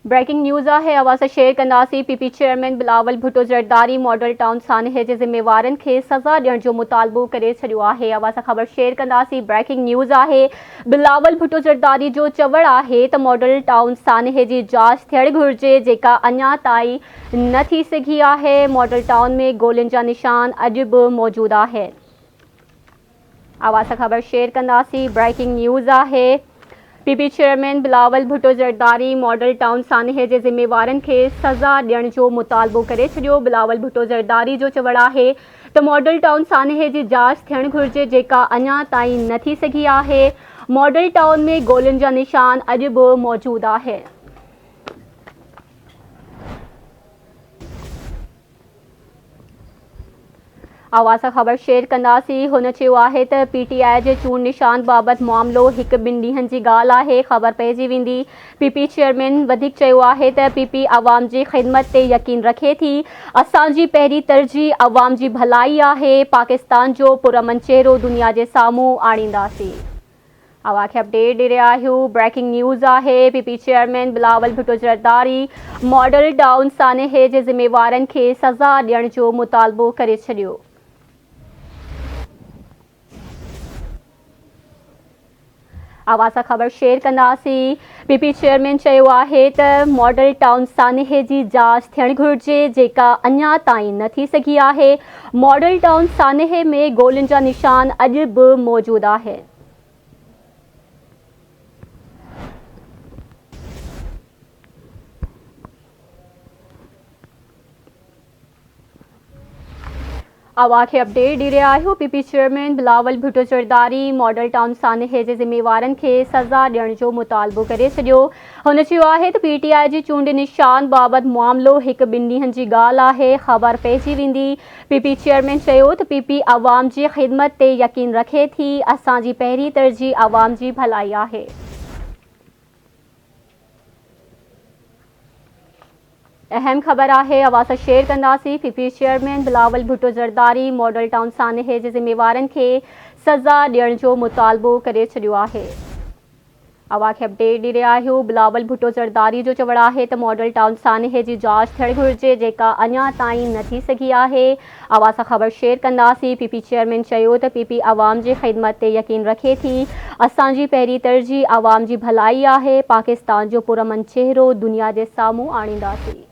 Breaking news है आवाज़ share कंदासीं। पीपी चेयरमैन बिलावल भुट्टो ज़रदारी मॉडल टाउन सानहे जे ज़िम्मेवारनि खे सज़ा ॾियण जो मुतालबो करे छॾियो आहे। आवाज़ ख़बर शेयर कंदासीं। ब्रेकिंग न्यूज़ आहे बिलावल भुट्टो ज़रदारी जो चवणु आहे त मॉडल टाउन सानहे जी जांच थियणु घुरिजे जेका अञा ताईं न थी सघी आहे। मॉडल टाउन में गोलियुनि जा निशान अॼु बि मौजूदु आहिनि। आवाज़ ख़बर शेयर कंदासीं। ब्रेकिंग न्यूज़ आहे पीपी चेयरमैन बिलावल भुट्टो ज़रदारी मॉडल टाउन सानहे जे ज़िम्मेवारनि खे सज़ा ॾियण जो मुतालबो करे छॾियो। बिलावल भुट्टो ज़रदारी जो चवणु आहे त मॉडल टाउन सानहे जी जांच थियणु घुरिजे जेका अञा ताईं न थी सघी आहे। मॉडल टाउन में गोलियुनि जा निशान अॼु बि मौजूदु आहिनि। आवाज़ ख़बर शेयर कंदासीं। हुन चयो आहे त पीटीआई जे चूंड निशान बाबति मामिलो हिकु ॿिनि ॾींहंनि जी ॻाल्हि आहे। ख़बर पइजी वेंदी। पीपी चेयरमैन वधीक चयो आहे त पीपी अवाम जी ख़िदमत ते यकीन रखे थी। असांजी पहिरीं तरजीह अवाम जी भलाई आहे। पाकिस्तान जो पुरअमन चेहरो दुनिया जे साम्हूं आणींदासीं। आवाज़ खे अपडेट ॾेई रहिया आहियूं। ब्रेकिंग न्यूज़ आहे पीपी चेयरमैन बिलावल भुट्टो ज़रदारी मॉडल टाउन सानहे जे ज़िम्मेवारनि खे सज़ा ॾियण जो मुतालबो करे छॾियो। आवाज़ ख़बर शेयर कंदासीं। पीपी चेयरमैन चयो आहे त मॉडल टाउन सानहे जी जांच थियणु घुरिजे जेका अञा ताईं न थी सघी आहे। मॉडल टाउन सानहे में गोलियुनि जा निशान अॼु बि मौजूदु आहिनि। आवाज़ खे अपडेट ॾेई रहिया आहियूं। पीपी चेयरमैन बिलावल भुट्टो ज़रदारी मॉडल टाउन सानहे जे ज़िम्मेवारनि खे सज़ा ॾियण जो मुतालबो करे छॾियो। हुन चयो आहे त पीटीआई जी चूंड निशान बाबति मामिलो हिकु ॿिनि ॾींहंनि जी ॻाल्हि आहे। ख़बर पइजी वेंदी। पीपी चेयरमैन चयो त पीपी अवाम जी ख़िदमत ते यकीन रखे थी। असांजी पहिरीं तरजीह अवाम जी भलाई आहे। अहम ख़बर आहे आवाज़ शेयर कंदासीं। पीपी चेयरमैन बिलावल भुट्टो ज़रदारी मॉडल टाउन सानहे जे ज़िम्मेवारनि खे सज़ा ॾियण जो मुतालबो करे छॾियो आहे। आवाज़ खे अपडेट ॾेई रहिया आहियूं। बिलावल भुट्टो ज़रदारी जो चवणु आहे त मॉडल टाउन सानहे जी जांच थियणु घुरिजे जेका अञा ताईं न थी सघी आहे। आवाज़ ख़बर शेयर कंदासीं। पीपी चेयरमैन चयो त पीपी अवाम जी ख़िदमत ते यकीन रखे थी। असांजी पहिरीं तरजीह अवाम जी भलाई आहे। पाकिस्तान जो पुरअमन चेहरो दुनिया जे साम्हूं आणींदासीं।